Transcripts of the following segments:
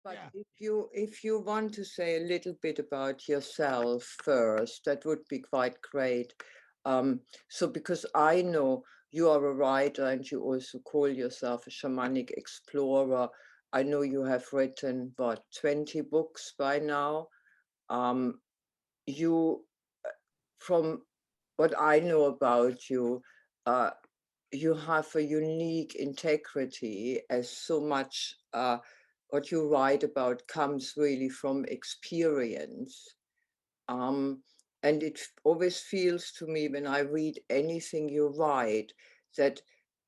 But Yeah. if you want to say a little bit about yourself first, that would be quite great. So because I know you are a writer and you also call yourself a shamanic explorer. I know you have written what 20 books by now. You, from what I know about you, you have a unique integrity, as so much what you write about comes really from experience. And it always feels to me when I read anything you write that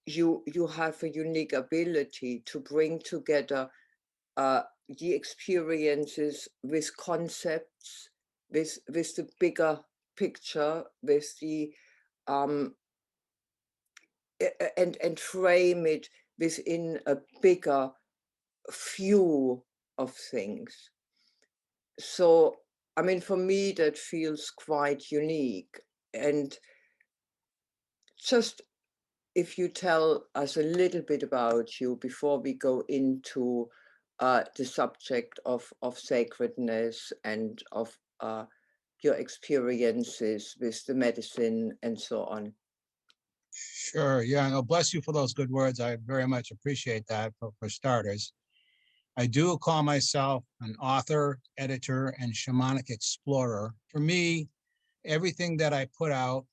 you have a unique ability to bring together the experiences with concepts, with the bigger picture, with the um, and frame it within a bigger view of things. So, I mean, for me, that feels quite unique. And just if you tell us a little bit about you before we go into the subject of sacredness and of your experiences with the medicine and so on. Sure. Yeah. No, bless you for those good words. I very much appreciate that for starters. I do call myself an author, editor, and shamanic explorer. For me, everything that I put out,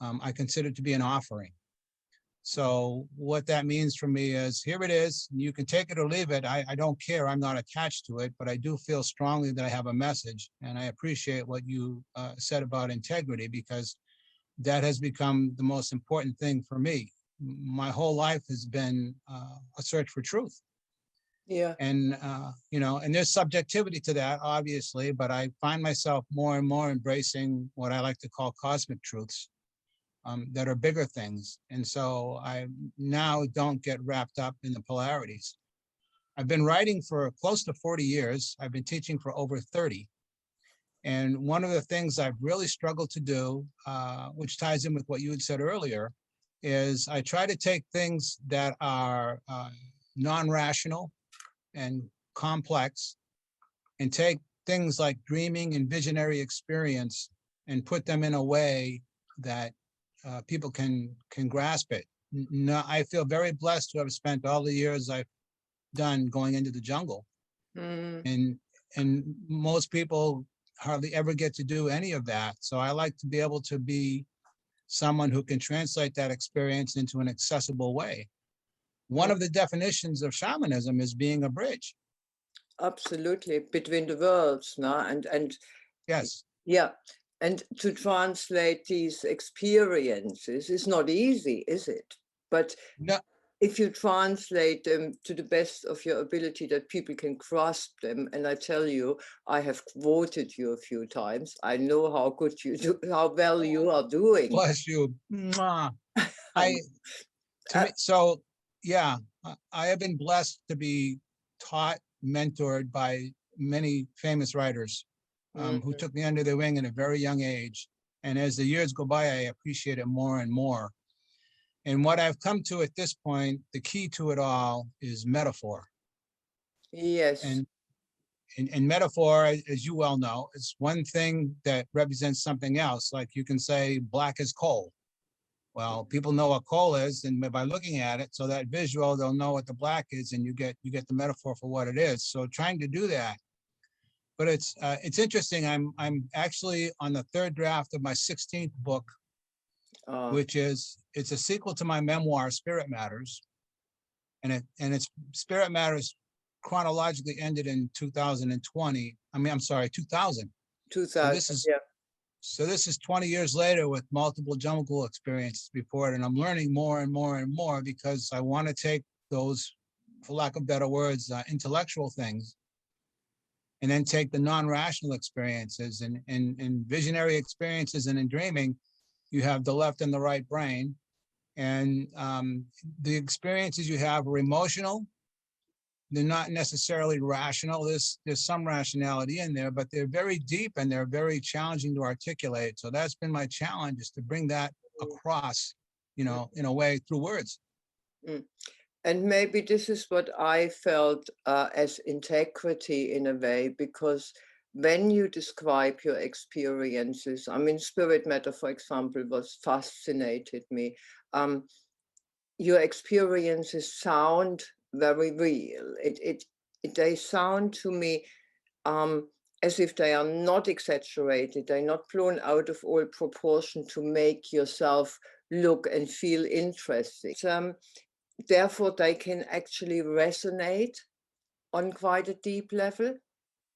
I consider to be an offering. So what that means for me is, here it is. You can take it or leave it. I don't care. I'm not attached to it, but I do feel strongly that I have a message. And I appreciate what you said about integrity, because that has become the most important thing for me. My whole life has been a search for truth. Yeah. And, and there's subjectivity to that, obviously, but I find myself more and more embracing what I like to call cosmic truths that are bigger things. And so I now don't get wrapped up in the polarities. I've been writing for close to 40 years. I've been teaching for over 30. And one of the things I've really struggled to do, which ties in with what you had said earlier, is I try to take things that are non-rational and complex, and take things like dreaming and visionary experience and put them in a way that people can grasp it. No, I feel very blessed to have spent all the years I've done going into the jungle, and most people hardly ever get to do any of that. So I like to be able to be someone who can translate that experience into an accessible way. One of the definitions of shamanism is being a bridge. Absolutely, between the worlds, no? And Yes. Yeah, and to translate these experiences is not easy, is it? But No. if you translate them to the best of your ability that people can grasp them, and I tell you, I have quoted you a few times. I know how good you do, how well you are doing. Bless you. Mwah. So yeah, I have been blessed to be taught, mentored by many famous writers who took me under their wing at a very young age. And as the years go by, I appreciate it more and more. And what I've come to at this point, the key to it all is metaphor. Yes. And metaphor, as you well know, is one thing that represents something else. Like you can say black is coal. Well, people know what coal is, and by looking at it, so that visual, they'll know what the black is, and you get the metaphor for what it is. So trying to do that, but it's interesting. I'm actually on the third draft of my 16th book, which is it's a sequel to my memoir, Spirit Matters, and it's Spirit Matters chronologically ended in 2020. I'm sorry, 2000. 2000. So this is 20 years later with multiple jungle experiences before it, and I'm learning more and more and more, because I want to take those, for lack of better words, intellectual things, and then take the non-rational experiences and visionary experiences, and in dreaming, you have the left and the right brain, and the experiences you have are emotional. They're not necessarily rational. There's some rationality in there, but they're very deep and they're very challenging to articulate. So that's been my challenge, is to bring that across, in a way through words. And maybe this is what I felt as integrity in a way, because when you describe your experiences, I mean, spirit matter, for example, was fascinated me. Your experiences sound very real. They sound to me as if they are not exaggerated, they're not blown out of all proportion to make yourself look and feel interesting. Therefore, they can actually resonate on quite a deep level,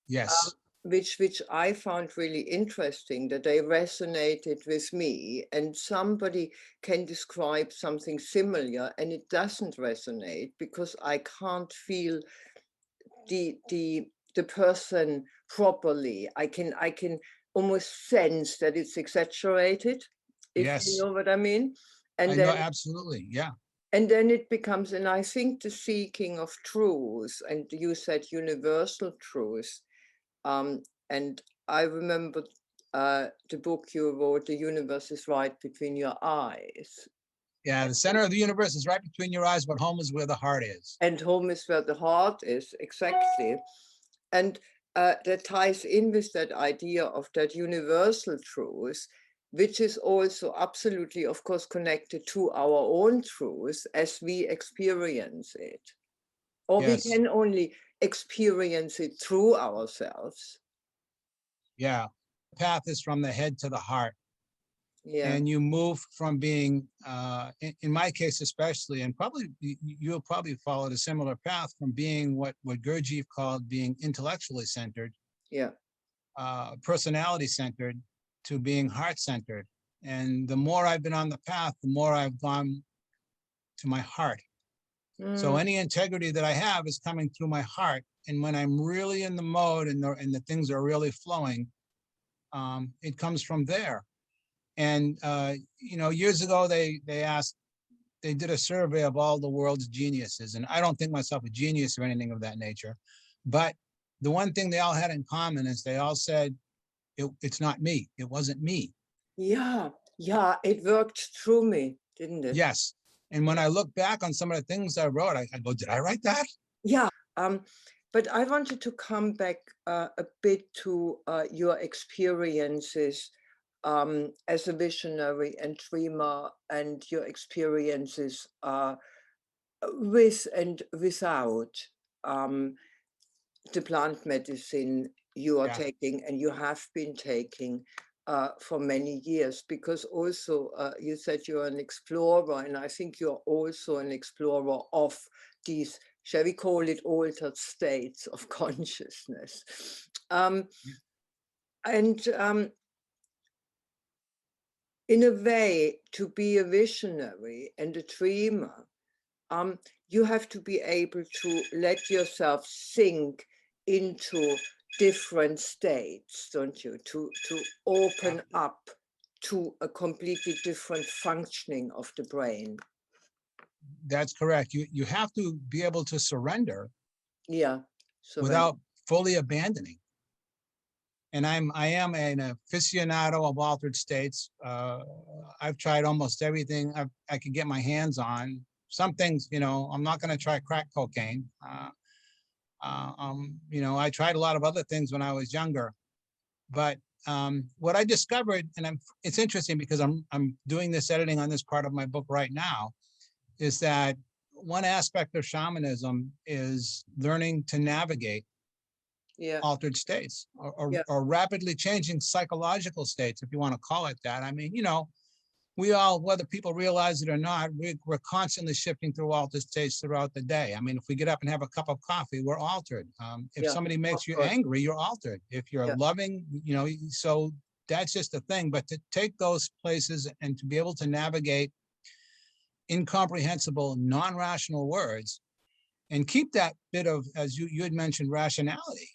Yes. which I found really interesting, that they resonated with me, and somebody can describe something similar and it doesn't resonate because I can't feel the person properly. I can almost sense that it's exaggerated, if you Yes. know what I mean. And I know, then absolutely. Yeah. and then it becomes, and I think the seeking of truth, and you said universal truth, and I remember the book you wrote, The Universe is Right Between Your Eyes. Yeah. The center of the universe is right between your eyes, but home is where the heart is. And home is where the heart is, exactly. And that ties in with that idea of that universal truth, which is also absolutely, of course, connected to our own truth as we experience it. Or we Yes. can only experience it through ourselves. Yeah. The path is from the head to the heart. Yeah, And you move from being, in my case especially, and probably you'll probably follow a similar path, from being what Gurdjieff called being intellectually centered, yeah. personality centered, to being heart centered. And the more I've been on the path, the more I've gone to my heart. So Mm, any integrity that I have is coming through my heart. And when I'm really in the mode and the things are really flowing, it comes from there. And years ago they did a survey of all the world's geniuses, and I don't think myself a genius or anything of that nature, but the one thing they all had in common is they all said, it's not me. It wasn't me. yeah, yeah, it worked through me, didn't it? Yes. And when I look back on some of the things I wrote, I go, did I write that? Yeah. But I wanted to come back a bit to your experiences as a visionary and dreamer, and your experiences with and without um, the plant medicine you are Yeah. taking and you have been taking for many years, because also you said you're an explorer, and I think you're also an explorer of these, shall we call it, altered states of consciousness. And in a way, to be a visionary and a dreamer, you have to be able to let yourself sink into different states, don't you? To Yeah. open up to a completely different functioning of the brain. That's correct. You have to be able to surrender Yeah. Surrender. without fully abandoning. And I am an aficionado of altered states. I've tried almost everything I could get my hands on. Some things, I'm not going to try crack cocaine. I tried a lot of other things when I was younger. But what I discovered, and it's interesting because I'm doing this editing on this part of my book right now, is that one aspect of shamanism is learning to navigate Yeah. altered states, Yeah. or rapidly changing psychological states, if you want to call it that. I mean, we all, whether people realize it or not, we're constantly shifting through altered states throughout the day. I mean, if we get up and have a cup of coffee, we're altered. If Yeah. somebody Of makes you course. angry, you're altered. If you're Yeah. loving, so that's just a thing. But to take those places and to be able to navigate incomprehensible, non-rational words, and keep that bit of, as you had mentioned, rationality,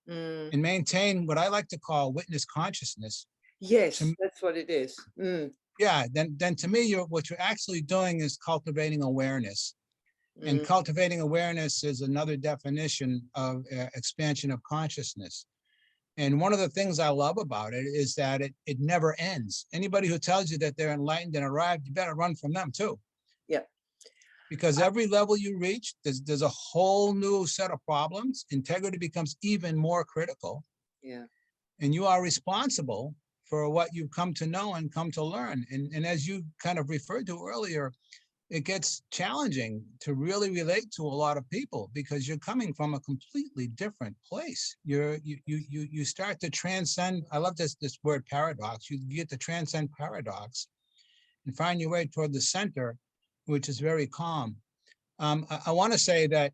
Mm. and maintain what I like to call witness consciousness. Yes, To that's what it is. Mm. Yeah, then to me, what you're actually doing is cultivating awareness. And Mm. cultivating awareness is another definition of expansion of consciousness. And one of the things I love about it is that it never ends. Anybody who tells you that they're enlightened and arrived, you better run from them too. Yeah. Because every level you reach, there's a whole new set of problems. Integrity becomes even more critical. Yeah. And you are responsible for what you've come to know and come to learn. And as you kind of referred to earlier, it gets challenging to really relate to a lot of people because you're coming from a completely different place. You start to transcend. I love this word paradox. You get to transcend paradox and find your way toward the center, which is very calm. I want to say that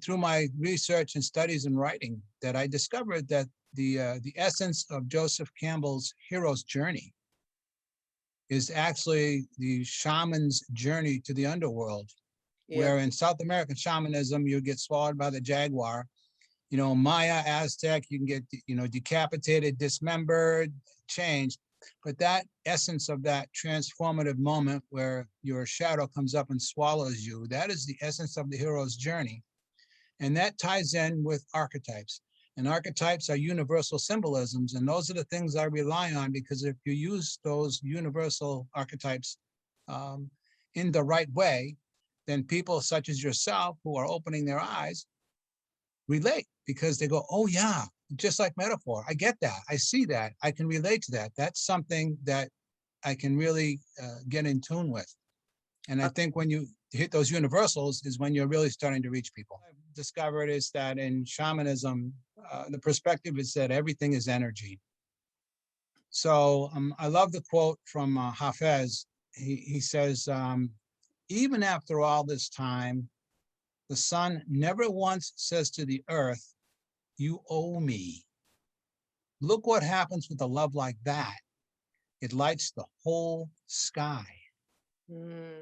through my research and studies and writing, that I discovered that the essence of Joseph Campbell's hero's journey is actually the shaman's journey to the underworld, where in South American shamanism, you get swallowed by the jaguar. You know, Maya, Aztec, you can get, you know, decapitated, dismembered, changed. But that essence of that transformative moment where your shadow comes up and swallows you, that is the essence of the hero's journey. And that ties in with archetypes. And archetypes are universal symbolisms. And those are the things I rely on, because if you use those universal archetypes in the right way, then people such as yourself who are opening their eyes relate, because they go, oh yeah, just like metaphor. I get that. I see that. I can relate to that. That's something that I can really get in tune with. And I think when you hit those universals is when you're really starting to reach people. What I've discovered is that in shamanism, the perspective is that everything is energy. So I love the quote from Hafez. He says, even after all this time, the sun never once says to the earth, you owe me. Look what happens with a love like that. It lights the whole sky.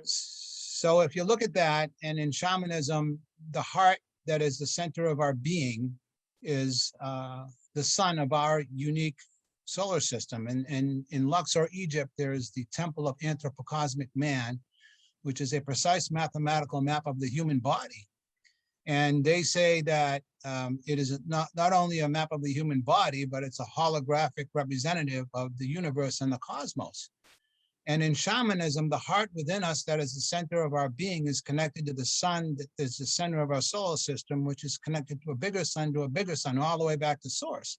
So if you look at that, and in shamanism, the heart that is the center of our being is the sun of our unique solar system. And in Luxor, Egypt, there is the temple of anthropocosmic man, which is a precise mathematical map of the human body. And they say that it is not only a map of the human body, but it's a holographic representative of the universe and the cosmos. And in shamanism, the heart within us that is the center of our being is connected to the sun that is the center of our solar system, which is connected to a bigger sun, all the way back to source.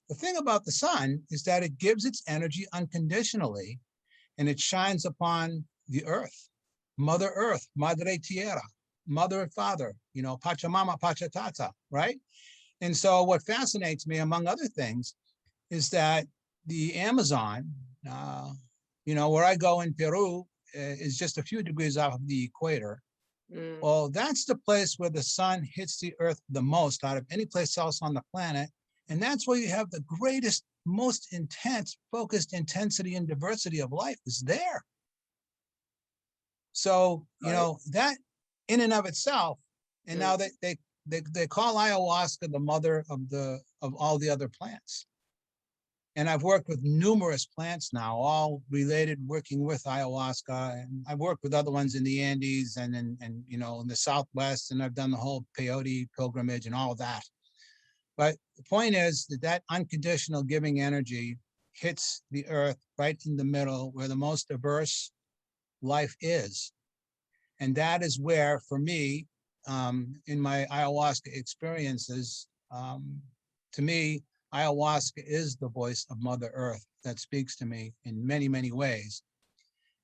The thing about the sun is that it gives its energy unconditionally, and it shines upon the earth, Mother Earth, Madre Tierra, Mother and Father, you know, Pachamama, Pachatata, right? And so what fascinates me, among other things, is that the Amazon, you know, where I go in Peru is just a few degrees off of the equator. Well, that's the place where the sun hits the earth the most out of any place else on the planet. And that's where you have the greatest, most intense, focused intensity and diversity of life is there. So, you know, that in and of itself, and now they call ayahuasca the mother of all the other plants. And I've worked with numerous plants now, all related, working with ayahuasca. And I've worked with other ones in the Andes and you know, in the Southwest, and I've done the whole peyote pilgrimage and all of that. But the point is that unconditional giving energy hits the earth right in the middle where the most diverse life is. And that is where, for me, in my ayahuasca experiences, to me, ayahuasca is the voice of Mother Earth that speaks to me in many, many ways.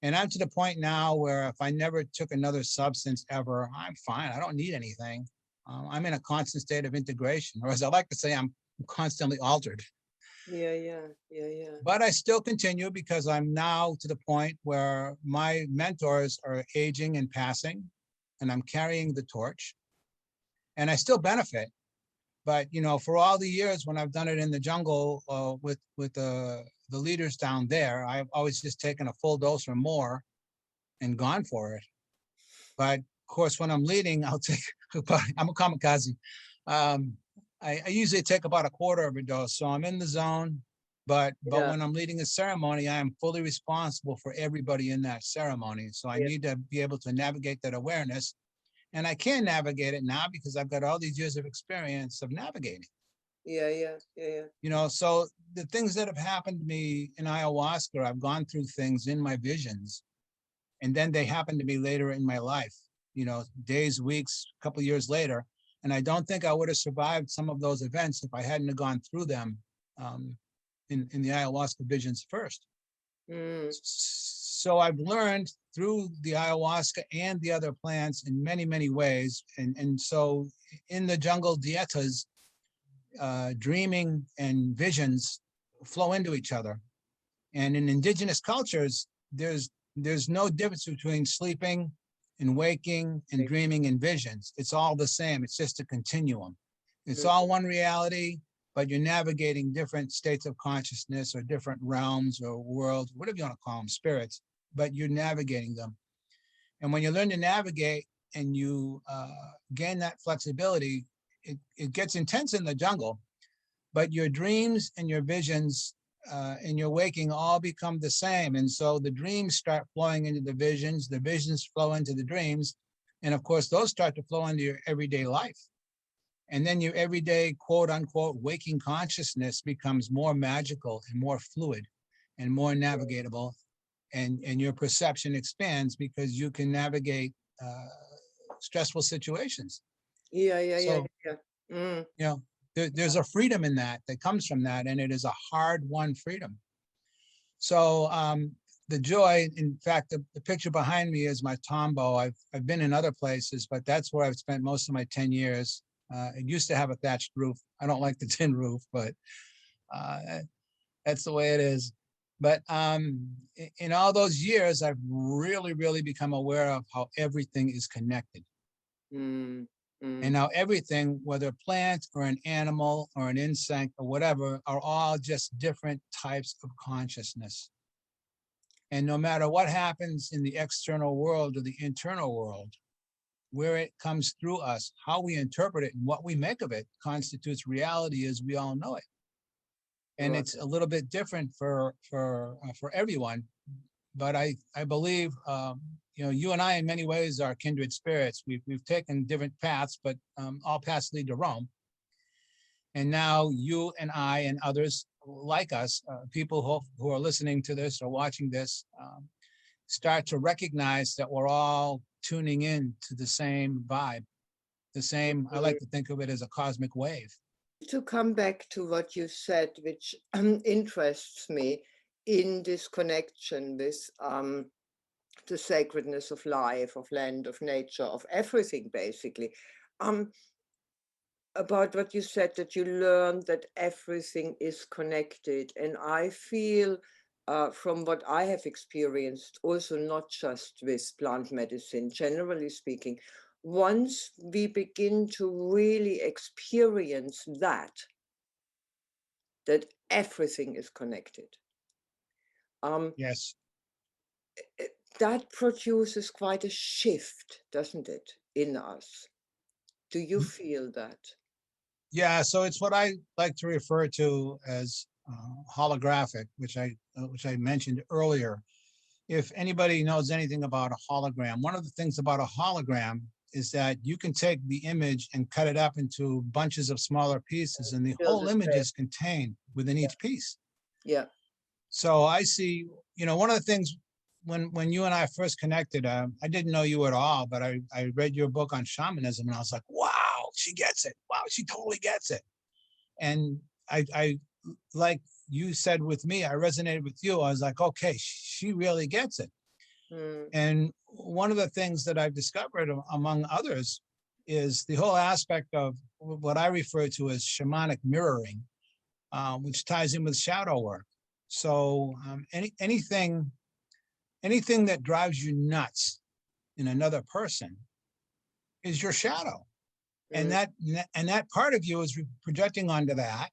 And I'm to the point now where if I never took another substance ever, I'm fine. I don't need anything. I'm in a constant state of integration, or as I like to say, I'm constantly altered. Yeah. But I still continue because I'm now to the point where my mentors are aging and passing, and I'm carrying the torch. And I still benefit. But, you know, for all the years when I've done it in the jungle with the leaders down there, I've always just taken a full dose or more and gone for it. But of course, when I'm leading, I'll take about, I'm a kamikaze. I usually take about a quarter of a dose. So I'm in the zone. But when I'm leading a ceremony, I am fully responsible for everybody in that ceremony. So I need to be able to navigate that awareness. And I can navigate it now because I've got all these years of experience of navigating. Yeah. You know, so the things that have happened to me in ayahuasca, I've gone through things in my visions And then they happen to be later in my life, days, weeks, a couple of years later. And I don't think I would have survived some of those events if I hadn't have gone through them in the ayahuasca visions first. So I've learned through the ayahuasca and the other plants in many, many ways. And so in the jungle dietas, dreaming and visions flow into each other. And in indigenous cultures, there's no difference between sleeping and waking and dreaming and visions. It's all the same. It's just a continuum. It's all one reality, but you're navigating different states of consciousness or different realms or worlds, whatever you want to call them, spirits, but you're navigating them. And when you learn to navigate and you gain that flexibility, it gets intense in the jungle, but your dreams and your visions and your waking all become the same. And so the dreams start flowing into the visions flow into the dreams. And of course, those start to flow into your everyday life. And then your everyday, quote unquote, waking consciousness becomes more magical and more fluid and more navigatable. And your perception expands because you can navigate stressful situations. There's a freedom in that comes from that, and it is a hard-won freedom. So the joy, in fact, the picture behind me is my tombo. I've been in other places, but that's where I've spent most of my 10 years. It used to have a thatched roof. I don't like the tin roof, but that's the way it is. But in all those years, I've really, really become aware of how everything is connected. And now everything, whether a plant or an animal or an insect or whatever, are all just different types of consciousness. And no matter what happens in the external world or the internal world, where it comes through us, how we interpret it and what we make of it constitutes reality as we all know it. And it's a little bit different for everyone. But I believe, you and I, in many ways, are kindred spirits. We've taken different paths, but all paths lead to Rome. And now you and I and others like us, people who are listening to this or watching this, start to recognize that we're all tuning in to the same vibe, the same, I like to think of it as a cosmic wave. To come back to what you said, which interests me in this connection with the sacredness of life, of land, of nature, of everything, basically. About what you said, that you learned that everything is connected. And I feel from what I have experienced, also not just with plant medicine, generally speaking, once we begin to really experience that everything is connected. Yes. That produces quite a shift, doesn't it, in us? Do you feel that? Yeah, so it's what I like to refer to as holographic, which I mentioned earlier. If anybody knows anything about a hologram, one of the things about a hologram is that you can take the image and cut it up into bunches of smaller pieces, and the whole image is contained within each piece. Yeah. So I see, one of the things when you and I first connected, I didn't know you at all, but I read your book on shamanism, and I was like, wow, she gets it. Wow, she totally gets it. And I like you said with me, I resonated with you. I was like, okay, she really gets it. And one of the things that I've discovered, among others, is the whole aspect of what I refer to as shamanic mirroring, which ties in with shadow work. So anything that drives you nuts in another person is your shadow. And that part of you is projecting onto that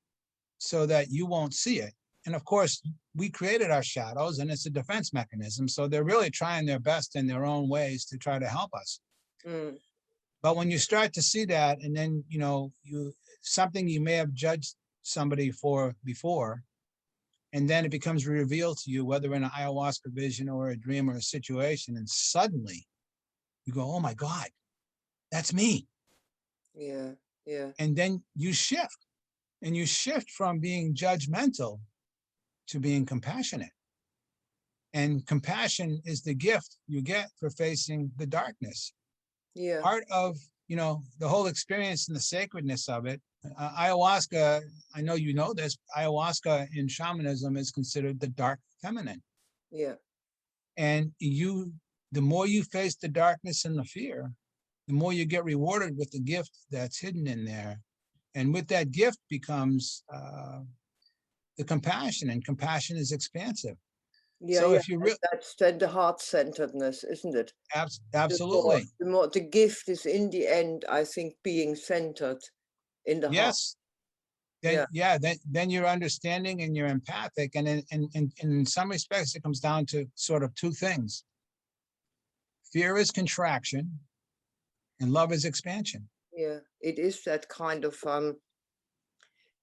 so that you won't see it. And of course, we created our shadows, and it's a defense mechanism. So they're really trying their best in their own ways to try to help us. But when you start to see that, and then, something you may have judged somebody for before, and then it becomes revealed to you, whether in an ayahuasca vision or a dream or a situation, and suddenly you go, oh my God, that's me. Yeah, yeah. And then you shift from being judgmental to being compassionate. And compassion is the gift you get for facing the darkness. Yeah. Part of, the whole experience and the sacredness of it. Ayahuasca, I know you know this, ayahuasca in shamanism is considered the dark feminine. Yeah. And the more you face the darkness and the fear, the more you get rewarded with the gift that's hidden in there. And with that gift becomes the compassion, and compassion is expansive. Yeah, So yeah. if you That's then the heart-centeredness, isn't it? absolutely, The more the gift is in the end, I think, being centered in the heart. yes, Yeah. then you're understanding and you're empathic, and in some respects, it comes down to sort of two things: fear is contraction, and love is expansion. Yeah. It is that kind of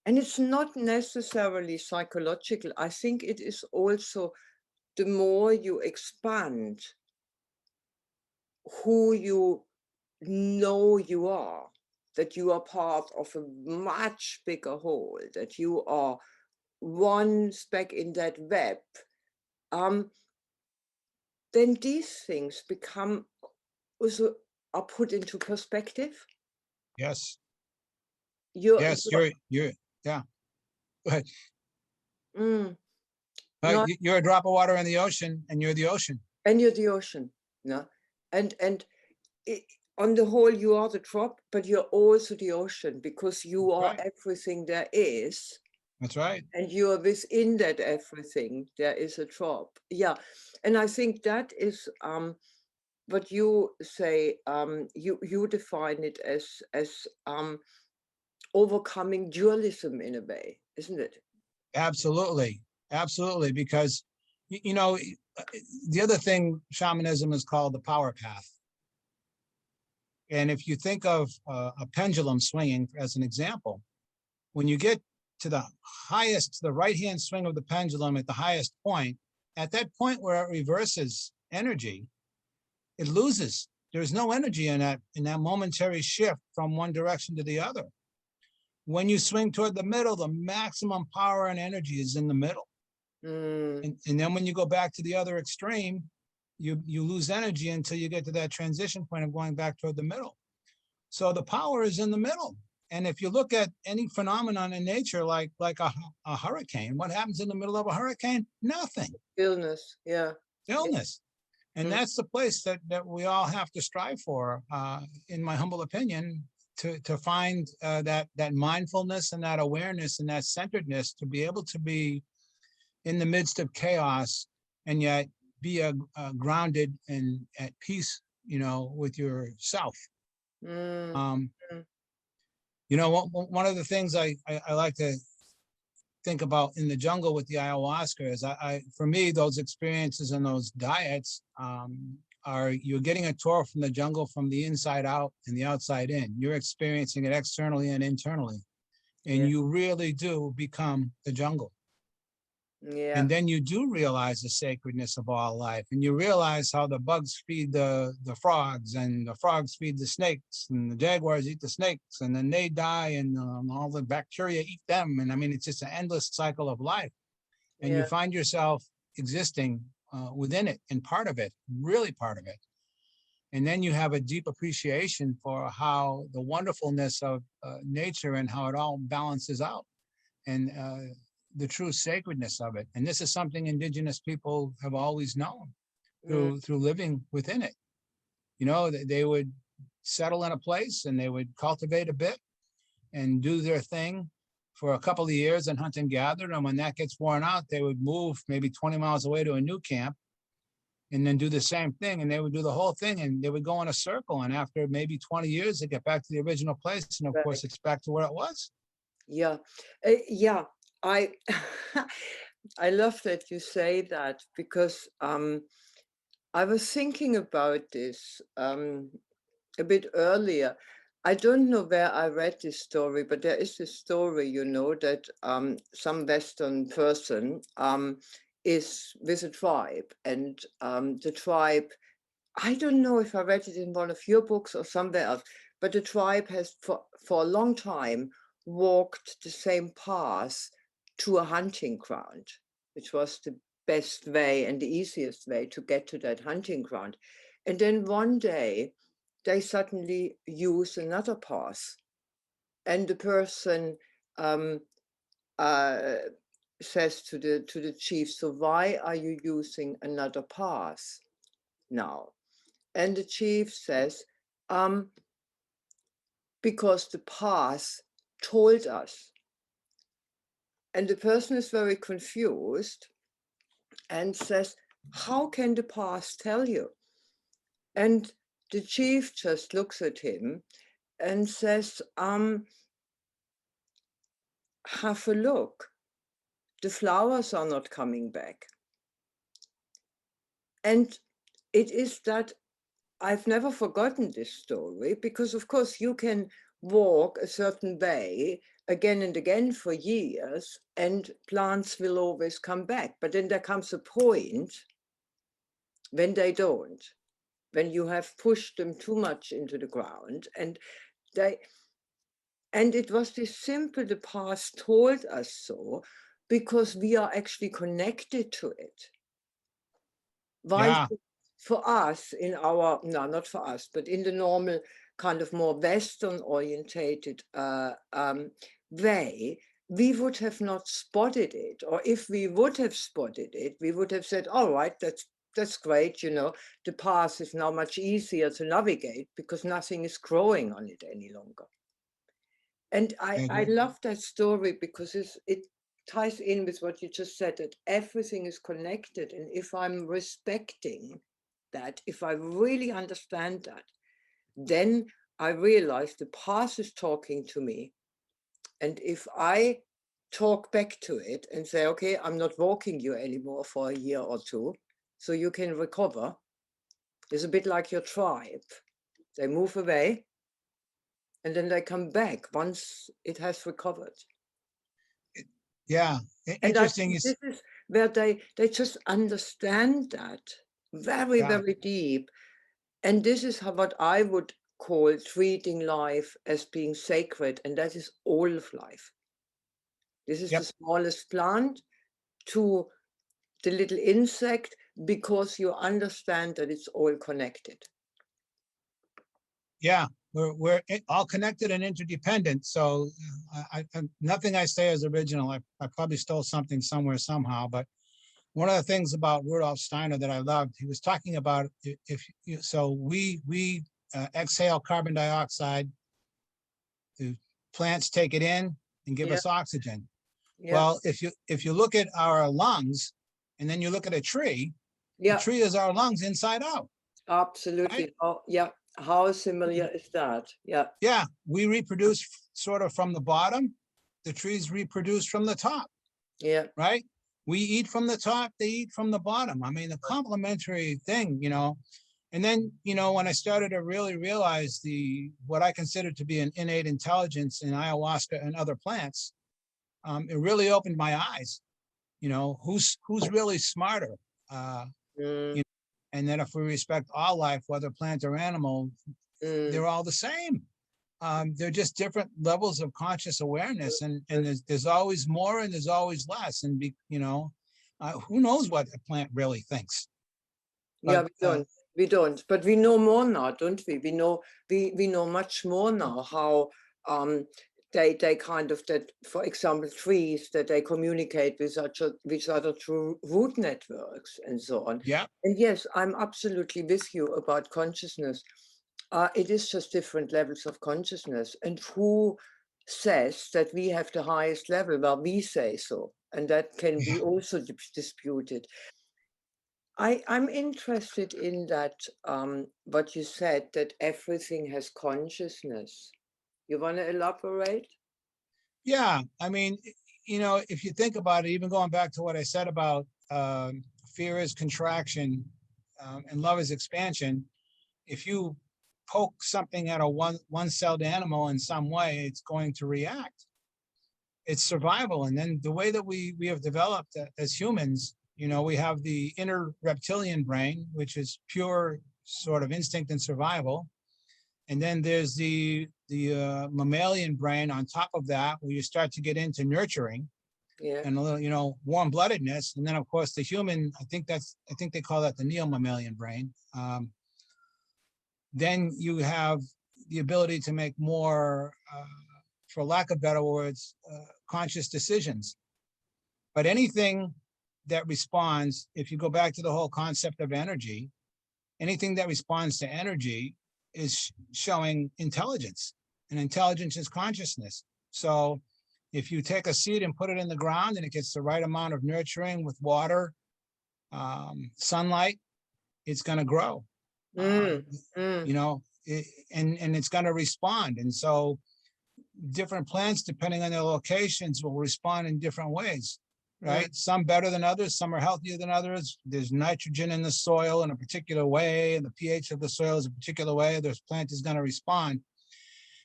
and it's not necessarily psychological. I think it is also the more you expand who you know you are, that you are part of a much bigger whole, that you are one speck in that web, then these things become also are put into perspective. Yes, You're, yes, you're you're yeah. Go ahead. mm, not, You're a drop of water in the ocean, and you're the ocean. and you're the ocean, no, and it, on the whole, you are the drop, but you're also the ocean because you are Right. everything there is. That's right. And you are within that everything. There is a drop. Yeah, and I think that is what you say. You define it as overcoming dualism in a way, isn't it? Absolutely, absolutely. Because the other thing, shamanism is called the power path. And if you think of a pendulum swinging as an example, when you get to the right-hand swing of the pendulum at the highest point, at that point where it reverses energy, it loses. There's no energy in that momentary shift from one direction to the other. When you swing toward the middle, the maximum power and energy is in the middle. And then when you go back to the other extreme, you lose energy until you get to that transition point of going back toward the middle. So the power is in the middle. And if you look at any phenomenon in nature, like a hurricane, what happens in the middle of a hurricane? Nothing. Illness, yeah. Illness. And that's the place that we all have to strive for, in my humble opinion, to find that mindfulness and that awareness and that centeredness, to be able to be in the midst of chaos and yet be grounded and at peace, with yourself. One of the things I like to think about in the jungle with the ayahuasca is for me, those experiences and those diets are, you're getting a tour from the jungle from the inside out and the outside in. You're experiencing it externally and internally, and you really do become the jungle. Yeah. And then you do realize the sacredness of all life, and you realize how the bugs feed the frogs, and the frogs feed the snakes, and the jaguars eat the snakes, and then they die, and all the bacteria eat them. And I mean, it's just an endless cycle of life. And you find yourself existing within it and part of it, really part of it. And then you have a deep appreciation for how the wonderfulness of nature and how it all balances out, and the true sacredness of it. And this is something indigenous people have always known through living within it. They would settle in a place and they would cultivate a bit and do their thing for a couple of years and hunt and gather. And when that gets worn out, they would move maybe 20 miles away to a new camp and then do the same thing. And they would do the whole thing, and they would go in a circle. And after maybe 20 years, they get back to the original place. And of course, it's back to where it was. Yeah. Yeah. I I love that you say that, because I was thinking about this a bit earlier. I don't know where I read this story, but there is this story, that some Western person is with a tribe, and the tribe, I don't know if I read it in one of your books or somewhere else, but the tribe has for a long time walked the same path to a hunting ground, which was the best way and the easiest way to get to that hunting ground. And then one day they suddenly use another path, and the person says to the chief, so why are you using another path now? And the chief says, because the path told us. And the person is very confused and says, how can the past tell you? And the chief just looks at him and says, have a look. The flowers are not coming back. And it is that I've never forgotten this story, because of course you can walk a certain way again and again for years and plants will always come back. But then there comes a point when they don't, when you have pushed them too much into the ground, and it was this simple, the past told us so, because we are actually connected to it. Why? Yeah. For us, in our, no, not for us, but in the normal kind of more Western orientated way, we would have not spotted it. Or if we would have spotted it, we would have said, all right, that's great, you know, the path is now much easier to navigate because nothing is growing on it any longer. And I love that story because it ties in with what you just said, that everything is connected. And if I'm respecting that, if I really understand that, then I realize the past is talking to me. And if I talk back to it and say, okay, I'm not walking you anymore for a year or two, so you can recover. It's a bit like your tribe. They move away and then they come back once it has recovered. Yeah. And Interesting. this is where they just understand that very, very deep. And this is what I would call treating life as being sacred. And that is all of life. This is the smallest plant to the little insect, because you understand that it's all connected. Yeah, we're all connected and interdependent. So nothing I say is original. I probably stole something somewhere somehow, but one of the things about Rudolf Steiner that I loved, he was talking about we exhale carbon dioxide, the plants take it in and give us oxygen. Well, if you look at our lungs and then you look at a tree, the tree is our lungs inside out. Absolutely. Right? Oh, yeah. How similar is that? Yeah. Yeah, we reproduce sort of from the bottom. The trees reproduce from the top. Yeah. Right? We eat from the top, they eat from the bottom. I mean, the complementary thing, you know. And then, you know, when I started to really realize what I consider to be an innate intelligence in ayahuasca and other plants, it really opened my eyes. You know, who's really smarter? You know, and then if we respect all life, whether plant or animal, they're all the same. They're just different levels of conscious awareness, and there's always more and there's always less. And you know, who knows what a plant really thinks? But, we don't. But we know more now, don't we? We know much more now how they kind of, that, for example, trees, that they communicate with each other through root networks and so on. Yeah. And yes, I'm absolutely with you about consciousness. It is just different levels of consciousness. And who says that we have the highest level? Well, we say so. And that can be also disputed. I'm interested in that, what you said, that everything has consciousness. You want to elaborate? Yeah, I mean, you know, if you think about it, even going back to what I said about fear is contraction and love is expansion, if you poke something at a one-celled animal in some way, it's going to react. It's survival. And then the way that we have developed as humans, you know, we have the inner reptilian brain, which is pure sort of instinct and survival. And then there's the mammalian brain on top of that, where you start to get into nurturing. Yeah. and a little, warm-bloodedness. And then of course the human, I think they call that the neo-mammalian brain. Then you have the ability to make more, for lack of better words, conscious decisions. But anything that responds, if you go back to the whole concept of energy, anything that responds to energy is showing intelligence, and intelligence is consciousness. So if you take a seed and put it in the ground and it gets the right amount of nurturing with water, sunlight, it's going to grow. And it's going to respond. And so different plants, depending on their locations, will respond in different ways, right? Some better than others, some are healthier than others. There's nitrogen in the soil in a particular way, and the pH of the soil is a particular way. This plant is going to respond.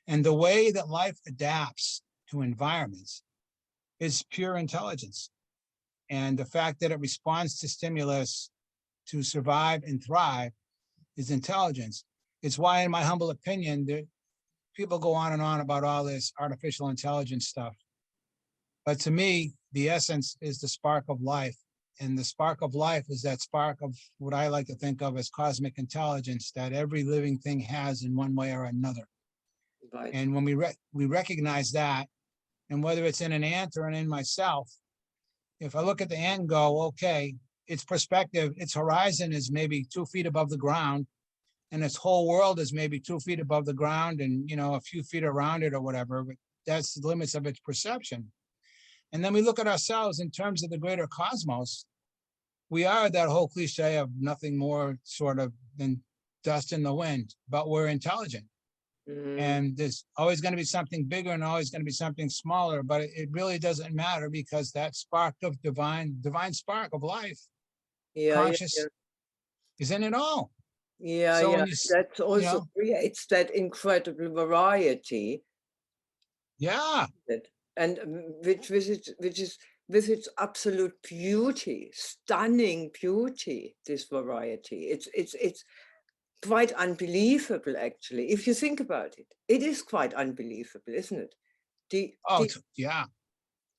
And the way that life adapts to environments is pure intelligence. And the fact that it responds to stimulus to survive and thrive is intelligence. It's why, in my humble opinion, that people go on and on about all this artificial intelligence stuff. But to me, the essence is the spark of life. And the spark of life is that spark of what I like to think of as cosmic intelligence that every living thing has in one way or another. Right. And when we recognize that, and whether it's in an ant or in myself, if I look at the ant and go, okay, its perspective, its horizon is maybe 2 feet above the ground, and its whole world is maybe 2 feet above the ground and, a few feet around it or whatever, but that's the limits of its perception. And then we look at ourselves in terms of the greater cosmos. We are that whole cliche of nothing more sort of than dust in the wind, but we're intelligent. And there's always going to be something bigger and always going to be something smaller, but it really doesn't matter because that spark of divine spark of life, conscious, is in it all. So That also creates that incredible variety. Yeah. And which is with its absolute beauty, stunning beauty, this variety. It's quite unbelievable, actually. If you think about it, it is quite unbelievable, isn't it?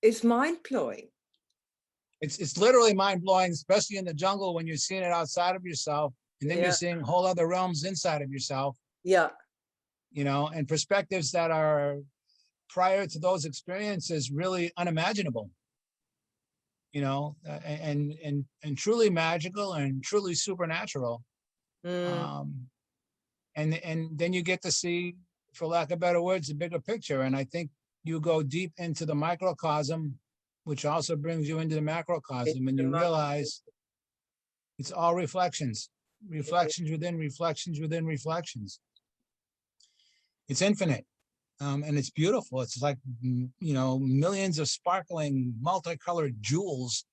It's mind-blowing. It's literally mind-blowing, especially in the jungle when you're seeing it outside of yourself, and then you're seeing whole other realms inside of yourself. Yeah. And perspectives that are prior to those experiences really unimaginable. And truly magical and truly supernatural. And then you get to see, for lack of better words, the bigger picture. And I think you go deep into the microcosm, which also brings you into the macrocosm, and you realize it's all reflections within reflections within reflections. It's infinite. And it's beautiful. It's like, millions of sparkling, multicolored jewels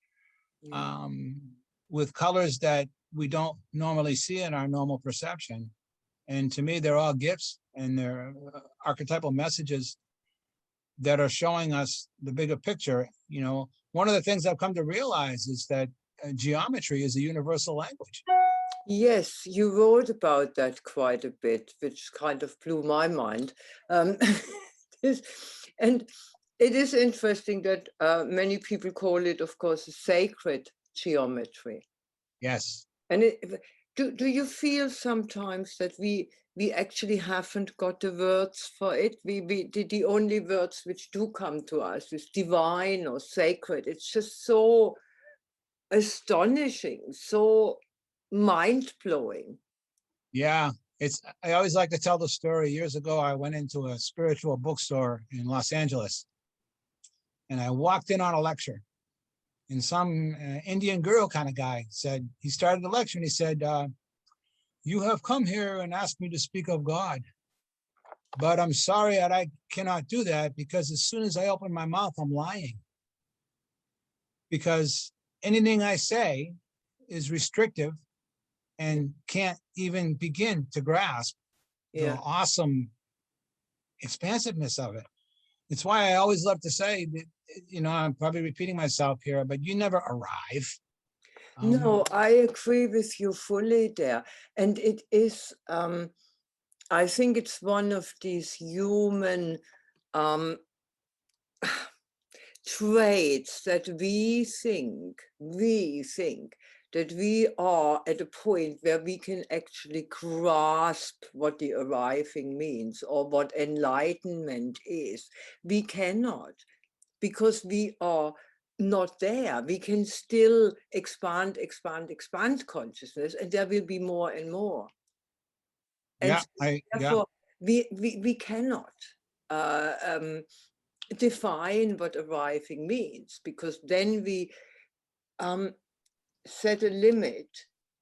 with colors that we don't normally see in our normal perception. And to me, they're all gifts, and they're archetypal messages that are showing us the bigger picture. One of the things I've come to realize is that geometry is a universal language. Yes, you wrote about that quite a bit, which kind of blew my mind. And it is interesting that many people call it, of course, a sacred geometry. Yes. And do you feel sometimes that we actually haven't got the words for it? The only words which do come to us is divine or sacred. It's just so astonishing, so mind-blowing. Yeah, I always like to tell the story. Years ago, I went into a spiritual bookstore in Los Angeles, and I walked in on a lecture, and some Indian guru kind of guy said, he started the lecture and he said, you have come here and asked me to speak of God, but I'm sorry that I cannot do that, because as soon as I open my mouth, I'm lying, because anything I say is restrictive and can't even begin to grasp the awesome expansiveness of it. It's why I always love to say that, I'm probably repeating myself here, but you never arrive. No, I agree with you fully there. And it is, I think it's one of these human, traits that we think that we are at a point where we can actually grasp what the arriving means or what enlightenment is. We cannot, because we are not there. We can still expand consciousness, and there will be more and more. And therefore, we cannot define what arriving means, because then we set a limit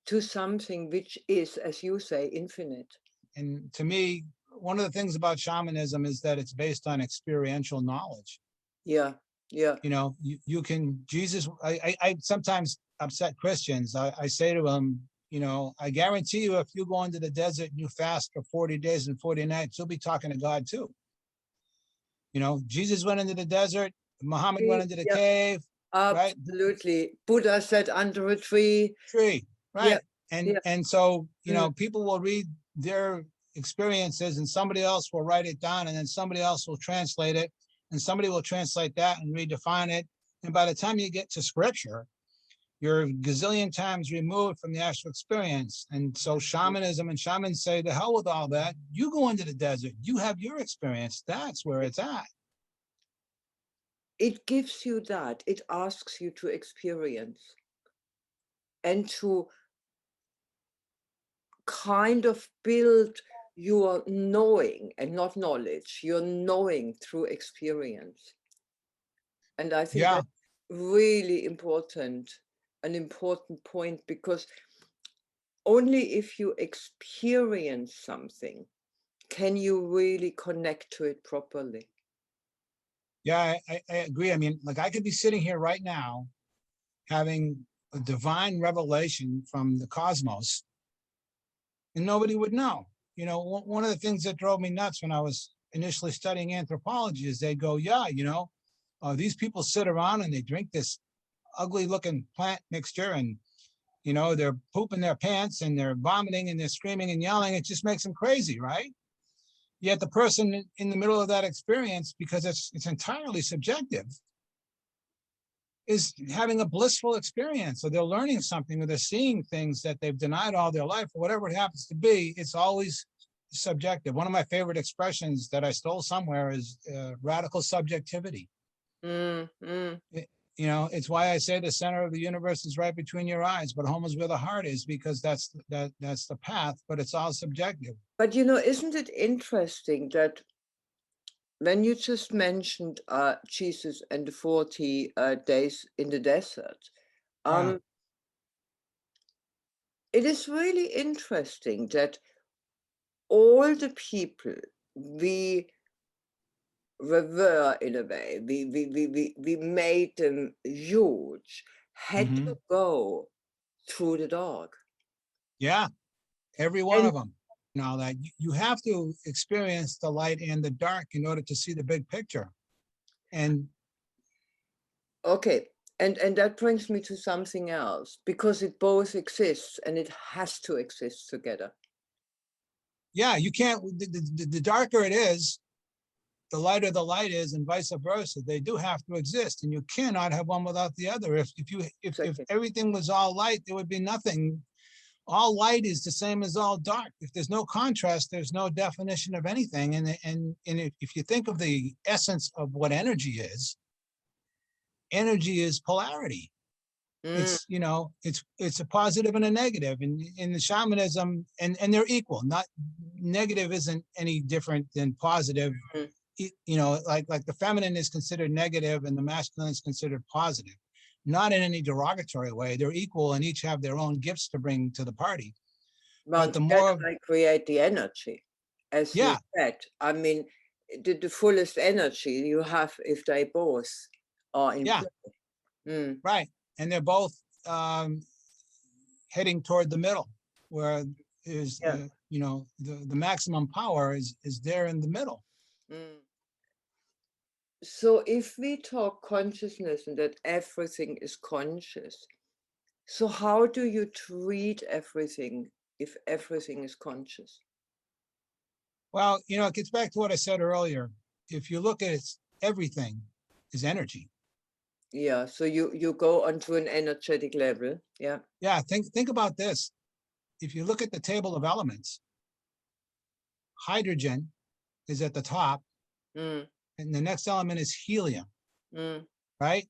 to something which is, as you say, infinite. And to me, one of the things about shamanism is that it's based on experiential knowledge. Yeah, yeah. You know, you can, Jesus, I sometimes upset Christians. I say to them, you know, I guarantee you, if you go into the desert and you fast for 40 days and 40 nights, you'll be talking to God too. You know, Jesus went into the desert, Muhammad went into the cave, right? Absolutely. Buddha sat under a tree. Right. Yeah. And so, you know, people will read their experiences and somebody else will write it down, and then somebody else will translate it, and somebody will translate that and redefine it. And by the time you get to scripture, you're a gazillion times removed from the actual experience. And so shamanism and shamans say, to hell with all that. You go into the desert, you have your experience. That's where it's at. It gives you that. It asks you to experience and to kind of build your knowing, and not knowledge, your knowing through experience. And I think that's really important, an important point, because only if you experience something can you really connect to it properly. Yeah, I agree. I mean, like, I could be sitting here right now having a divine revelation from the cosmos and nobody would know. You know, one of the things that drove me nuts when I was initially studying anthropology is they go, yeah, you know, these people sit around and they drink this ugly looking plant mixture, and, you know, they're pooping their pants and they're vomiting and they're screaming and yelling. It just makes them crazy, right? Yet the person in the middle of that experience, because it's entirely subjective, is having a blissful experience, or they're learning something, or they're seeing things that they've denied all their life, or whatever it happens to be. It's always subjective. One of my favorite expressions that I stole somewhere is radical subjectivity. You know, it's why I say the center of the universe is right between your eyes, but home is where the heart is, because that's the path, but it's all subjective. But, you know, isn't it interesting that when you just mentioned Jesus and the 40 days in the desert, it is really interesting that all the people we revere, in a way, we made them huge, had to go through the dark. Yeah, every one of them. Now that you have to experience the light and the dark in order to see the big picture. And okay, and that brings me to something else, because it both exists and it has to exist together. Yeah, you can't, the darker it is, the lighter the light is, and vice versa. They do have to exist, and you cannot have one without the other. If everything was all light, there would be nothing. All light is the same as all dark. If there's no contrast, there's no definition of anything. And if you think of the essence of what energy is polarity. It's, you know, it's a positive and a negative. And in the shamanism, and they're equal. Not negative isn't any different than positive. You know, like the feminine is considered negative and the masculine is considered positive. Not in any derogatory way. They're equal and each have their own gifts to bring to the party. Well, but the more they create the energy, as you said. I mean, the fullest energy you have if they both are in play. Right. And they're both heading toward the middle, where is you know, the maximum power is there in the middle. So if we talk consciousness and that everything is conscious, so how do you treat everything if everything is conscious? Well, you know, it gets back to what I said earlier. If you look at it, everything is energy. Yeah, so you go onto an energetic level. Yeah. Yeah, think about this. If you look at the table of elements, hydrogen is at the top, Mm, and the next element is helium, mm, right?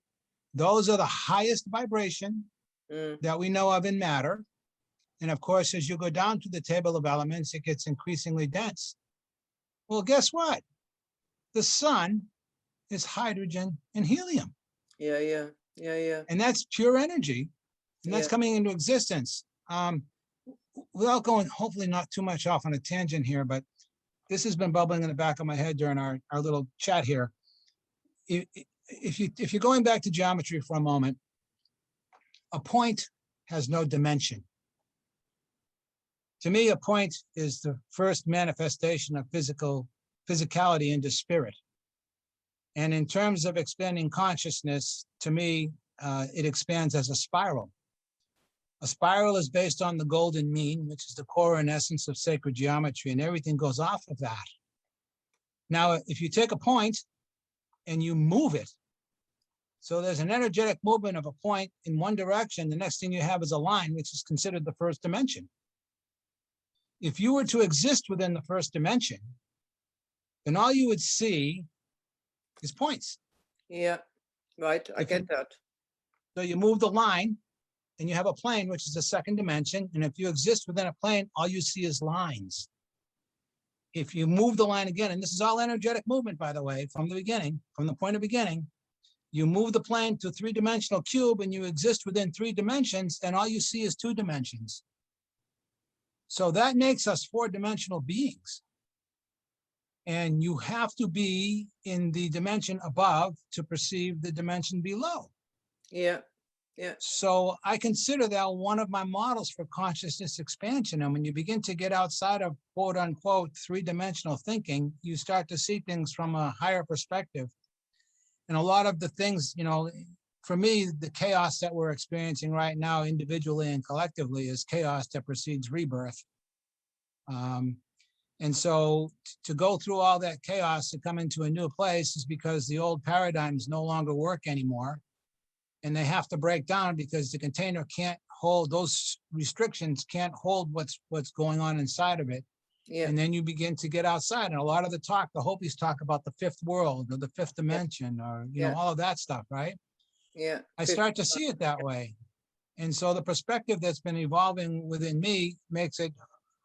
Those are the highest vibration mm. that we know of in matter. And of course, as you go down to the table of elements, it gets increasingly dense. Well, guess what? The sun is hydrogen and helium. Yeah, yeah, yeah, yeah, And that's pure energy. And that's yeah. coming into existence. Without going, hopefully not too much off on a tangent here, but this has been bubbling in the back of my head during our little chat here. If you're going back to geometry for a moment, a point has no dimension. To me, a point is the first manifestation of physicality into spirit. And in terms of expanding consciousness, to me, it expands as a spiral. A spiral is based on the golden mean, which is the core and essence of sacred geometry, and everything goes off of that. Now, if you take a point and you move it, so there's an energetic movement of a point in one direction, the next thing you have is a line, which is considered the first dimension. If you were to exist within the first dimension, then all you would see is points. Yeah, right. I get that. So you move the line and you have a plane, which is the second dimension. And if you exist within a plane, all you see is lines. If you move the line again, and this is all energetic movement, by the way, from the beginning, from the point of beginning, you move the plane to a three-dimensional cube and you exist within 3 dimensions, and all you see is 2 dimensions. So that makes us 4-dimensional beings. And you have to be in the dimension above to perceive the dimension below. Yeah, yeah. So I consider that one of my models for consciousness expansion. And when you begin to get outside of quote unquote 3-dimensional thinking, you start to see things from a higher perspective. And a lot of the things, you know, for me, the chaos that we're experiencing right now, individually and collectively, is chaos that precedes rebirth. And so to go through all that chaos to come into a new place is because the old paradigms no longer work anymore. And they have to break down because the container can't hold, those restrictions can't hold what's going on inside of it. Yeah. And then you begin to get outside. And a lot of the talk, the Hopis talk about the 5th world or the 5th dimension, or, you know, all of that stuff, right? Yeah. I start to see it that way. And so the perspective that's been evolving within me makes it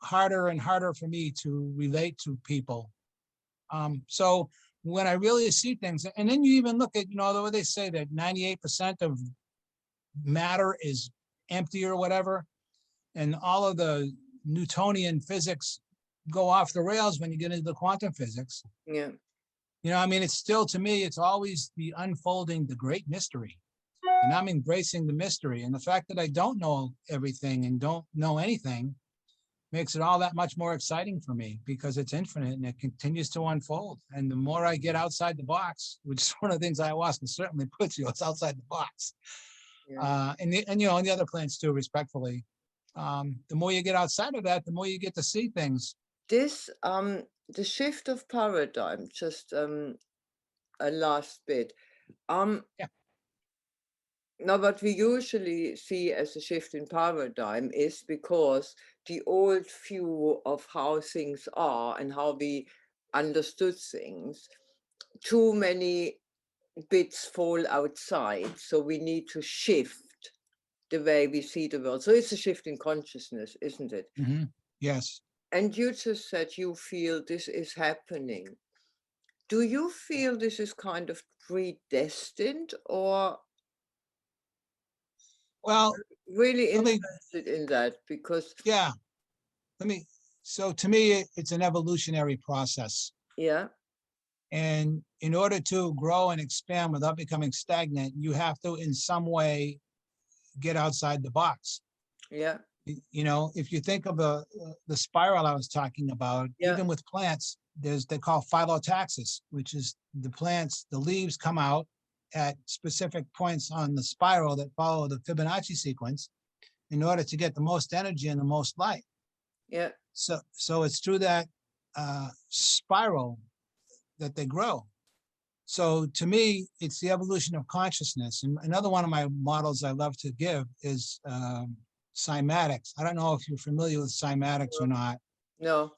harder and harder for me to relate to people. So when I really see things, and then you even look at, you know, the way they say that 98% of matter is empty or whatever, and all of the Newtonian physics go off the rails when you get into the quantum physics. Yeah. You know, I mean, it's still, to me, it's always the unfolding, the great mystery. And I'm embracing the mystery. And the fact that I don't know everything and don't know anything makes it all that much more exciting for me, because it's infinite and it continues to unfold. And the more I get outside the box, which is one of the things ayahuasca certainly puts you, it's outside the box. Yeah. And you know, on the other plants too, respectfully, the more you get outside of that, the more you get to see things. This the shift of paradigm, just a last bit. Yeah. Now, what we usually see as a shift in paradigm is because the old view of how things are and how we understood things, too many bits fall outside. So we need to shift the way we see the world. So it's a shift in consciousness, isn't it? Mm-hmm. Yes. And you just said you feel this is happening. Do you feel this is kind of predestined, or Well, really interested in that? Because yeah, so to me, it's an evolutionary process. yeah, And in order to grow and expand without becoming stagnant, you have to, in some way, get outside the box. yeah, You know, if you think of the spiral I was talking about, yeah, even with plants, they call phyllotaxis, which is the plants, the leaves come out at specific points on the spiral that follow the Fibonacci sequence in order to get the most energy and the most light. yeah, So it's through that spiral that they grow. So to me, it's the evolution of consciousness. And another one of my models I love to give is cymatics. I don't know if you're familiar with cymatics or not. No.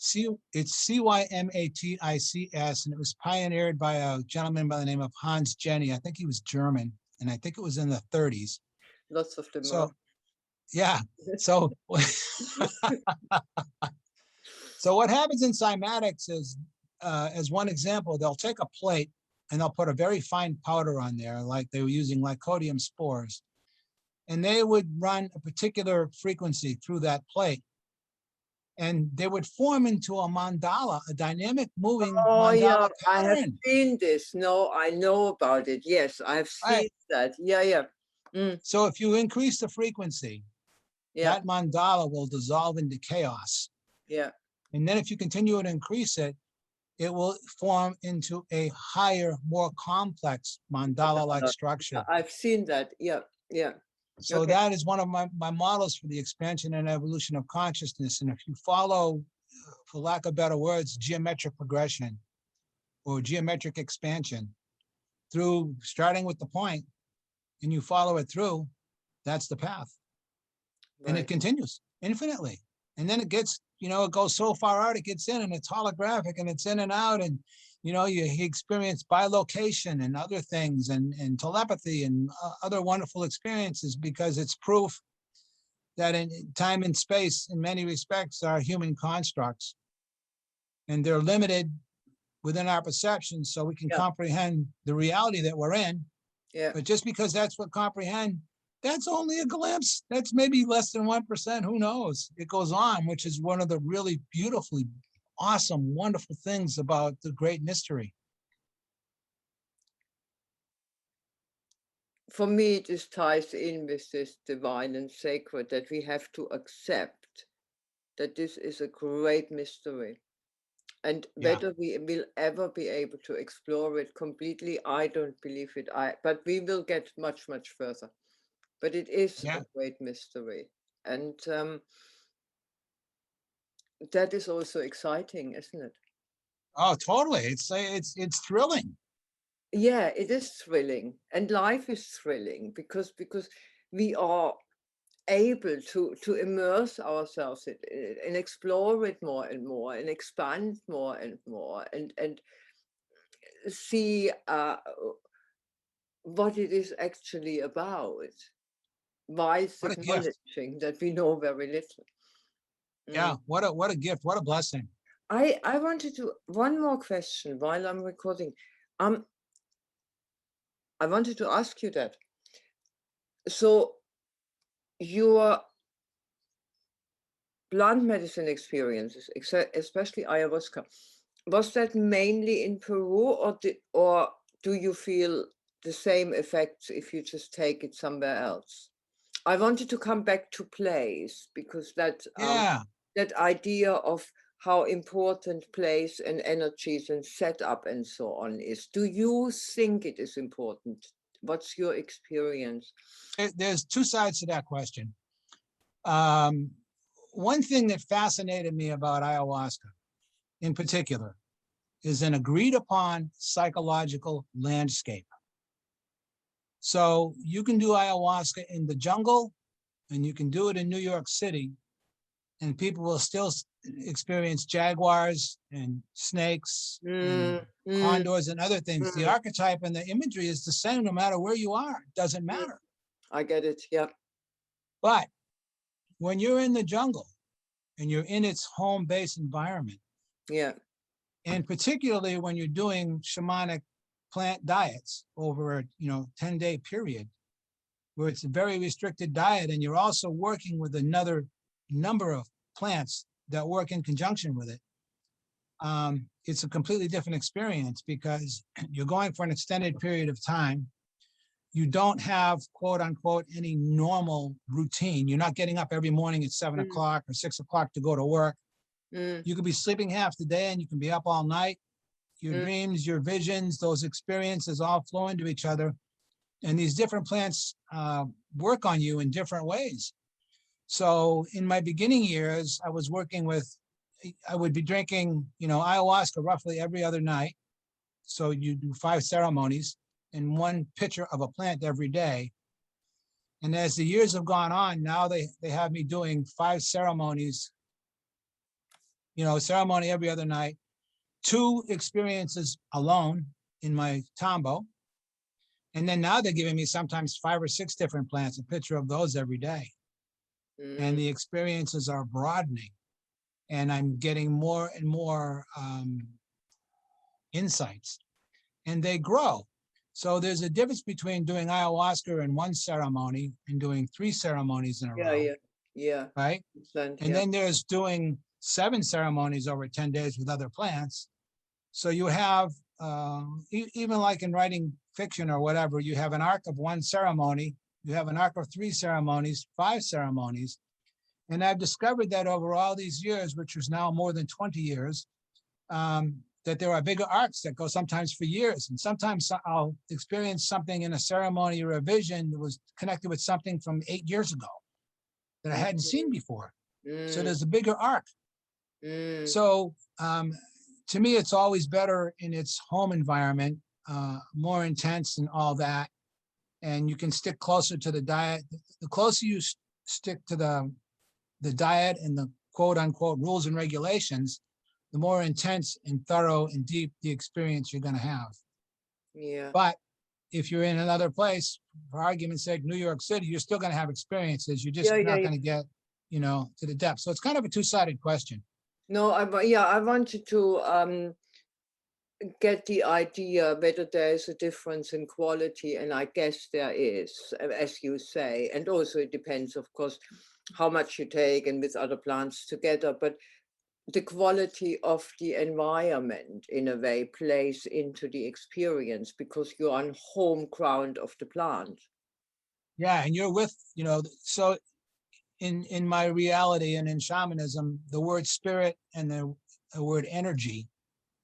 It's Cymatics, and it was pioneered by a gentleman by the name of Hans Jenny. I think he was German, and I think it was in the 30s. Lots of them So, are. yeah. So, so what happens in cymatics is, as one example, they'll take a plate and they'll put a very fine powder on there, like they were using lycodium spores, and they would run a particular frequency through that plate. And they would form into a mandala, a dynamic moving Oh yeah, mandala I have pattern. seen this. No, I know about it. Yes, I have seen Right. that. Yeah, yeah. So if you increase the frequency, Yeah, that mandala will dissolve into chaos. yeah. And then if you continue to increase it, it will form into a higher, more complex mandala-like structure. I've seen that. Yeah, yeah. So Okay. that is one of my models for the expansion and evolution of consciousness. And if you follow, for lack of better words, geometric progression or geometric expansion through starting with the point and you follow it through, that's the path. And it Right. continues infinitely. And then it gets, it goes so far out, it gets in and it's holographic and it's in and out. And, you experience bilocation and other things and telepathy and other wonderful experiences, because it's proof that in time and space, in many respects, are human constructs. And they're limited within our perceptions so we can comprehend the reality that we're in. Yeah. But just because that's what comprehend, that's only a glimpse. That's maybe less than 1%. Who knows? It goes on, which is one of the really beautifully awesome, wonderful things about the great mystery. For me, this ties in with this divine and sacred, that we have to accept that this is a great mystery. And whether we will ever be able to explore it completely, I don't believe it. But we will get much, much further. But it is a great mystery. And that is also exciting, isn't it? Oh, totally. It's thrilling. Yeah, it is thrilling. And life is thrilling because we are able to immerse ourselves in it and explore it more and more and expand more and more and see what it is actually about, while What a gift. acknowledging that we know very little. Yeah, what a gift, what a blessing. I wanted to, one more question while I'm recording. I wanted to ask you that. So your plant medicine experiences, especially ayahuasca, was that mainly in Peru, or do you feel the same effects if you just take it somewhere else? I wanted to come back to place, because that idea of how important place and energies and setup and so on is. Do you think it is important? What's your experience? There's two sides to that question. One thing that fascinated me about ayahuasca in particular is an agreed upon psychological landscape. So you can do ayahuasca in the jungle and you can do it in New York City, and people will still experience jaguars and snakes and condors and other things. The archetype and the imagery is the same no matter where you are. It doesn't matter. I get it, yeah. But when you're in the jungle and you're in its home base environment, and particularly when you're doing shamanic plant diets over a 10-day period, where it's a very restricted diet, and you're also working with another number of plants that work in conjunction with it, it's a completely different experience, because you're going for an extended period of time. You don't have, quote unquote, any normal routine. You're not getting up every morning at 7 o'clock or 6 o'clock to go to work. You could be sleeping half the day and you can be up all night. Your dreams, your visions, those experiences all flow into each other. And these different plants work on you in different ways. So in my beginning years, I would be drinking, ayahuasca roughly every other night. So you do 5 ceremonies and 1 picture of a plant every day. And as the years have gone on, now they have me doing 5 ceremonies, ceremony every other night, 2 experiences alone in my tambo. And then now they're giving me sometimes 5 or 6 different plants, a picture of those every day. And the experiences are broadening. And I'm getting more and more insights. And they grow. So there's a difference between doing ayahuasca in 1 ceremony and doing 3 ceremonies in a row. Yeah. Right? And then there's doing 7 ceremonies over 10 days with other plants. So you have, even like in writing fiction or whatever, you have an arc of 1 ceremony, you have an arc of 3 ceremonies, 5 ceremonies. And I've discovered that over all these years, which is now more than 20 years, that there are bigger arcs that go sometimes for years. And sometimes I'll experience something in a ceremony or a vision that was connected with something from 8 years ago that I hadn't seen before. So there's a bigger arc. So to me, it's always better in its home environment, more intense and all that. And you can stick closer to the diet. The closer you stick to the diet and the quote unquote rules and regulations, the more intense and thorough and deep the experience you're going to have. Yeah. But if you're in another place, for argument's sake, New York City, you're still going to have experiences. You're just not going to get, to the depth. So it's kind of a 2-sided question. No, I wanted to get the idea whether there is a difference in quality, and I guess there is, as you say, and also it depends, of course, how much you take and with other plants together, but the quality of the environment in a way plays into the experience because you're on home ground of the plant. Yeah, and you're with, so in my reality and in shamanism, the word spirit and the word energy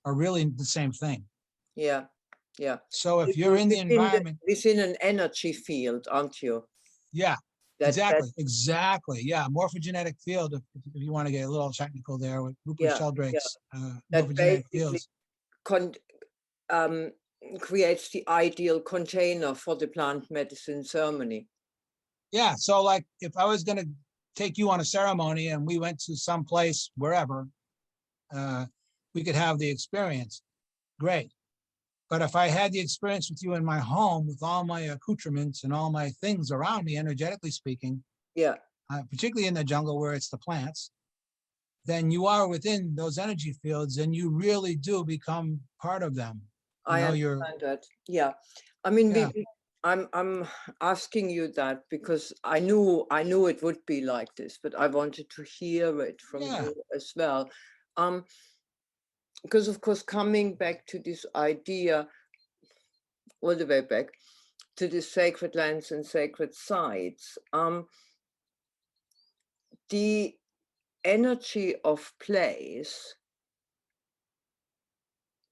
are really the same thing. Yeah. So if you're in the environment, within an energy field, aren't you? Yeah, exactly. Yeah, morphogenetic field. If you want to get a little technical there with Rupert Sheldrake's morphogenetic fields. Creates the ideal container for the plant medicine ceremony. Yeah, so like if I was going to take you on a ceremony and we went to some place wherever, we could have the experience. Great. But if I had the experience with you in my home with all my accoutrements and all my things around me, energetically speaking, particularly in the jungle where it's the plants, then you are within those energy fields and you really do become part of them. I understand that. Yeah. I mean, I'm asking you that because I knew it would be like this, but I wanted to hear it from you as well. Because of course, coming back to this idea, all the way back to the sacred lands and sacred sites, the energy of place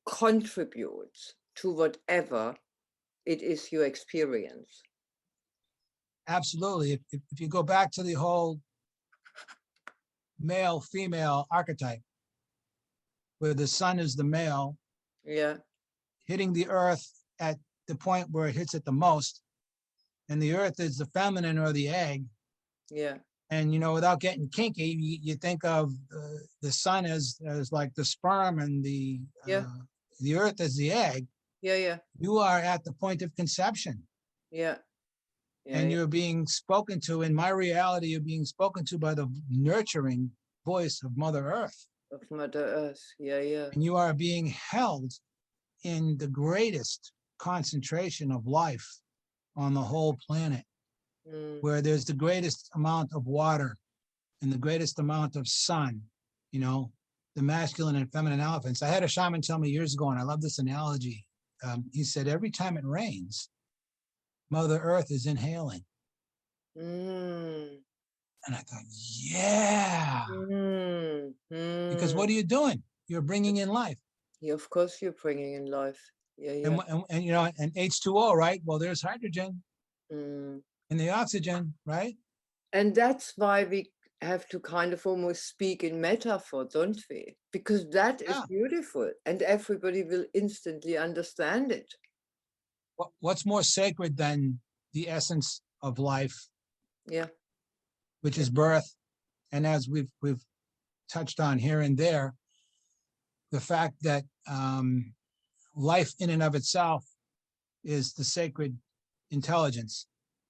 contributes to whatever it is you experience. Absolutely. If you go back to the whole male-female archetype, where the sun is the male, hitting the earth at the point where it hits it the most, and the earth is the feminine or the egg. Yeah. And without getting kinky, you think of the sun as like the sperm and the earth as the egg. Yeah. You are at the point of conception. Yeah. And you're being spoken to. In my reality, you're being spoken to by the nurturing voice of Mother Earth. Of Mother Earth, yeah. And you are being held in the greatest concentration of life on the whole planet, where there's the greatest amount of water and the greatest amount of sun, the masculine and feminine elephants. I had a shaman tell me years ago, and I love this analogy. He said, every time it rains, Mother Earth is inhaling. And I thought, because what are you doing? You're bringing in life. Yeah, of course you're bringing in life. Yeah. And H2O, right? Well, there's hydrogen and the oxygen, right? And that's why we have to kind of almost speak in metaphor, don't we? Because that is Yeah. beautiful and everybody will instantly understand it. What's more sacred than the essence of life, Yeah. which is birth? And as we've touched on here and there, the fact that life in and of itself is the sacred intelligence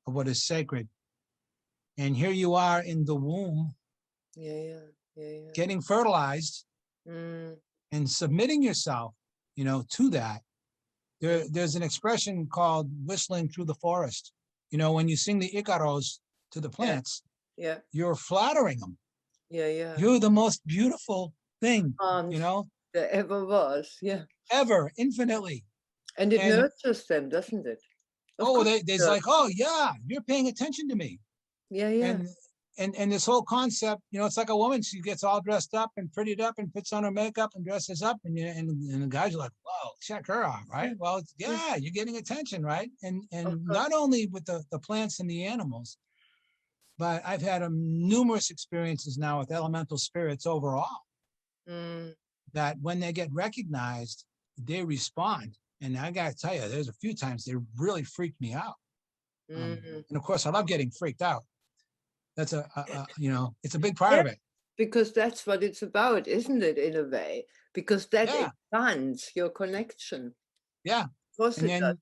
of what is sacred. And here you are in the womb, getting fertilized and submitting yourself, to that. There's an expression called whistling through the forest. When you sing the Icaros to the plants, you're flattering them. You're the most beautiful thing, there ever was, ever, infinitely. And it nurtures them, doesn't it? There's like, oh yeah, you're paying attention to me. And this whole concept, it's like a woman, she gets all dressed up and prettied up and puts on her makeup and dresses up, and the guys are like, whoa, check her out, right? Well, you're getting attention, right? And not only with the plants and the animals, but I've had numerous experiences now with elemental spirits overall, that when they get recognized, they respond. And I gotta tell you, there's a few times they really freaked me out. And of course, I love getting freaked out. That's it's a big part of it. Because that's what it's about, isn't it, in a way? Because that expands your connection. Yeah. Of course it does.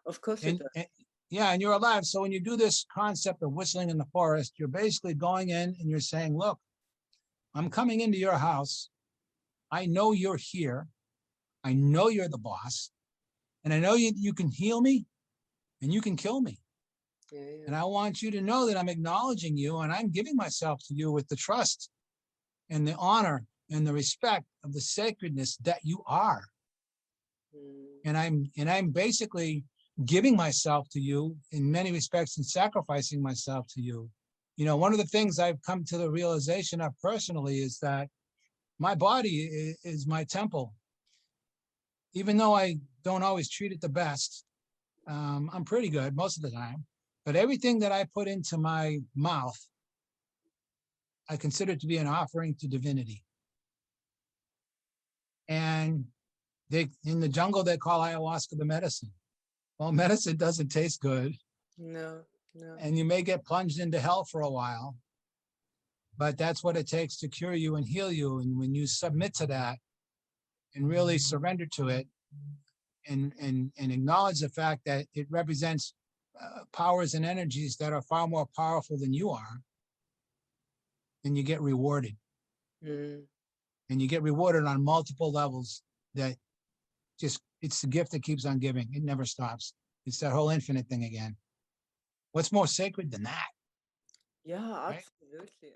Of course it does. And you're alive. So when you do this concept of whistling in the forest, you're basically going in and you're saying, look, I'm coming into your house. I know you're here. I know you're the boss. And I know you can heal me and you can kill me. And I want you to know that I'm acknowledging you and I'm giving myself to you with the trust and the honor and the respect of the sacredness that you are. And I'm basically giving myself to you in many respects and sacrificing myself to you. One of the things I've come to the realization of personally is that my body is my temple. Even though I don't always treat it the best, I'm pretty good most of the time. But everything that I put into my mouth, I consider to be an offering to divinity. And in the jungle, they call ayahuasca the medicine. Well, medicine doesn't taste good. No. And you may get plunged into hell for a while. But that's what it takes to cure you and heal you. And when you submit to that and really surrender to it and acknowledge the fact that it represents powers and energies that are far more powerful than you are, then you get rewarded. And you get rewarded on multiple levels that it's the gift that keeps on giving. It never stops. It's that whole infinite thing again. What's more sacred than that? Yeah, right? absolutely.